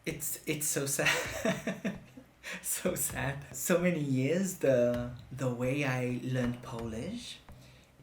It's so sad. So sad. So many years the way I learned Polish,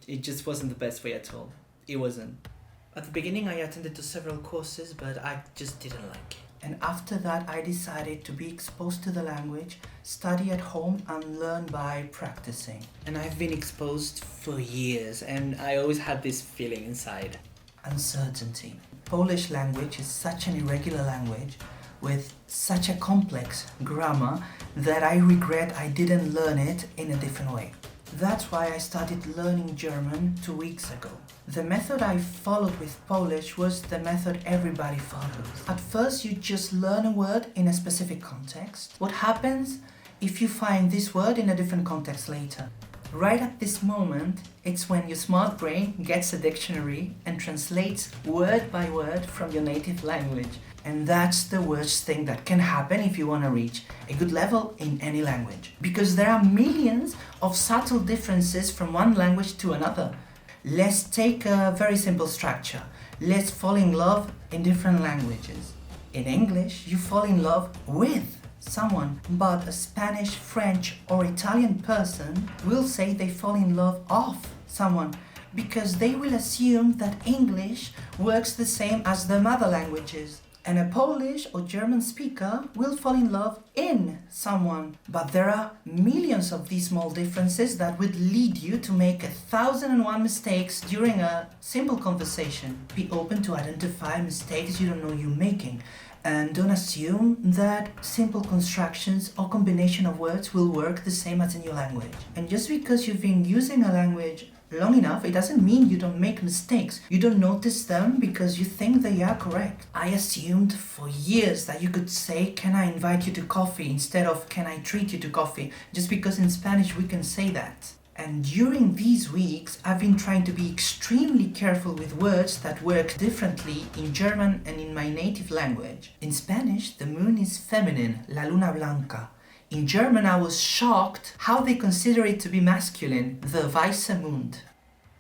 it just wasn't the best way at all. It wasn't. At the beginning I attended to several courses, but I just didn't like it. And after that I decided to be exposed to the language, study at home and learn by practicing. And I've been exposed for years and I always had this feeling inside. Uncertainty. Polish language is such an irregular language with such a complex grammar that I regret I didn't learn it in a different way. That's why I started learning German 2 weeks ago. The method I followed with Polish was the method everybody follows. At first you just learn a word in a specific context. What happens if you find this word in a different context later? Right at this moment, it's when your smart brain gets a dictionary and translates word by word from your native language. And that's the worst thing that can happen if you want to reach a good level in any language. Because there are millions of subtle differences from one language to another. Let's take a very simple structure. Let's fall in love in different languages. In English, you fall in love with someone, but a Spanish, French or Italian person will say they fall in love of someone because they will assume that English works the same as their mother languages. And a Polish or German speaker will fall in love in someone. But there are millions of these small differences that would lead you to make 1,001 mistakes during a simple conversation. Be open to identify mistakes you don't know you're making. And don't assume that simple constructions or combination of words will work the same as in your language. And just because you've been using a language long enough, it doesn't mean you don't make mistakes. You don't notice them because you think they are correct. I assumed for years that you could say, "Can I invite you to coffee?" instead of "Can I treat you to coffee?" just because in Spanish we can say that. And during these weeks, I've been trying to be extremely careful with words that work differently in German and in my native language. In Spanish, the moon is feminine, la luna blanca. In German, I was shocked how they consider it to be masculine, the weiße Mond.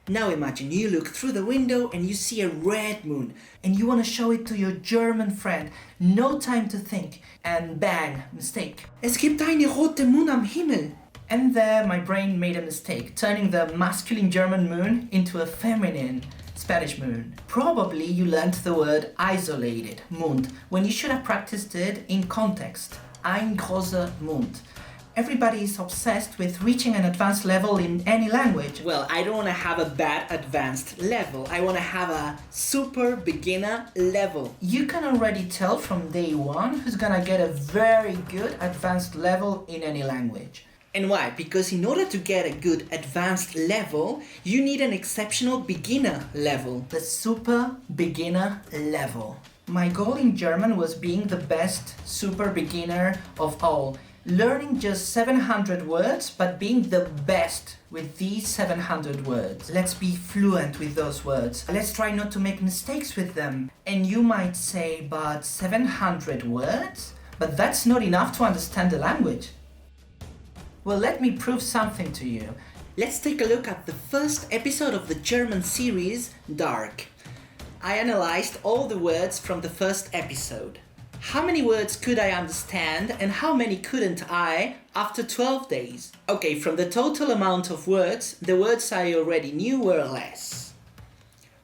Now imagine you look through the window and you see a red moon and you want to show it to your German friend. No time to think. And bang, mistake. Es gibt eine rote Mond am Himmel. And there my brain made a mistake, turning the masculine German moon into a feminine Spanish moon. Probably you learned the word isolated, Mond, when you should have practiced it in context. Ein großer Mond. Everybody is obsessed with reaching an advanced level in any language. Well, I don't want to have a bad advanced level. I want to have a super beginner level. You can already tell from day one who's gonna get a very good advanced level in any language. And why? Because in order to get a good advanced level, you need an exceptional beginner level. The super beginner level. My goal in German was being the best super beginner of all. Learning just 700 words, but being the best with these 700 words. Let's be fluent with those words. Let's try not to make mistakes with them. And you might say, but 700 words? But that's not enough to understand the language. Well, let me prove something to you. Let's take a look at the first episode of the German series, Dark. I analyzed all the words from the first episode. How many words could I understand and how many couldn't I after 12 days? Okay, from the total amount of words, the words I already knew were less.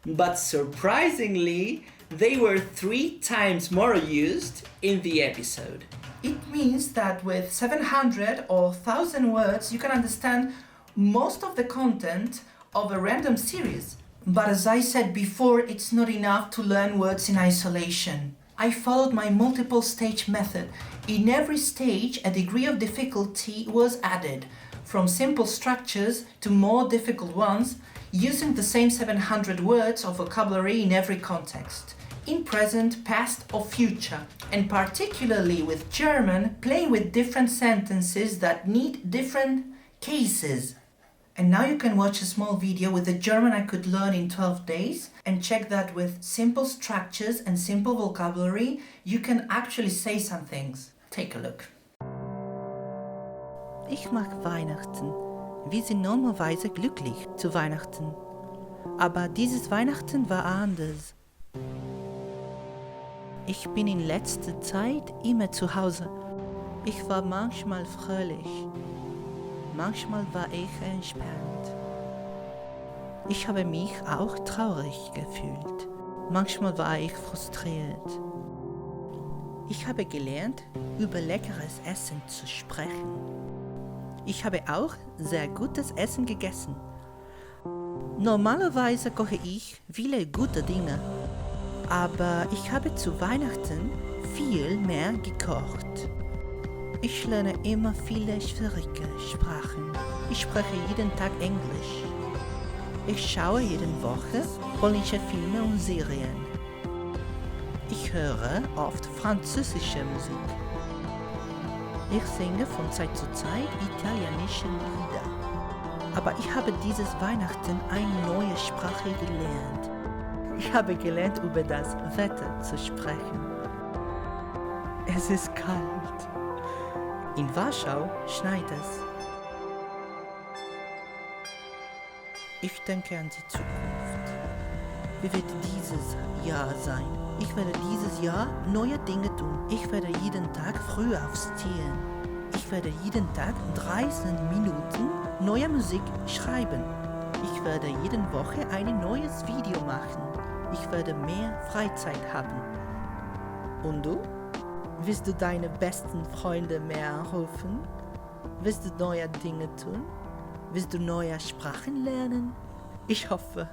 But surprisingly, they were 3 times more used in the episode. It means that with 700 or 1,000 words, you can understand most of the content of a random series. But as I said before, it's not enough to learn words in isolation. I followed my multiple stage method. In every stage, a degree of difficulty was added, from simple structures to more difficult ones, using the same 700 words of vocabulary in every context. In present, past or future, and particularly with German, playing with different sentences that need different cases. And now you can watch a small video with the German I could learn in 12 days and check that with simple structures and simple vocabulary, you can actually say some things. Take a look. Ich mag Weihnachten. Wir sind normalerweise glücklich zu Weihnachten. Aber dieses Weihnachten war anders. Ich bin in letzter Zeit immer zu Hause. Ich war manchmal fröhlich, manchmal war ich entspannt. Ich habe mich auch traurig gefühlt. Manchmal war ich frustriert. Ich habe gelernt, über leckeres Essen zu sprechen. Ich habe auch sehr gutes Essen gegessen. Normalerweise koche ich viele gute Dinge, aber ich habe zu Weihnachten viel mehr gekocht. Ich lerne immer viele schwierige Sprachen. Ich spreche jeden Tag Englisch. Ich schaue jede Woche polnische Filme und Serien. Ich höre oft französische Musik. Ich singe von Zeit zu Zeit italienische Lieder. Aber ich habe dieses Weihnachten eine neue Sprache gelernt. Ich habe gelernt, über das Wetter zu sprechen. Es ist kalt. In Warschau schneit es. Ich denke an die Zukunft. Wie wird dieses Jahr sein? Ich werde dieses Jahr neue Dinge tun. Ich werde jeden Tag früh aufstehen. Ich werde jeden Tag 13 Minuten neue Musik schreiben. Ich werde jede Woche ein neues Video machen. Ich werde mehr Freizeit haben. Und du? Willst du deine besten Freunde mehr anrufen? Willst du neue Dinge tun? Willst du neue Sprachen lernen? Ich hoffe,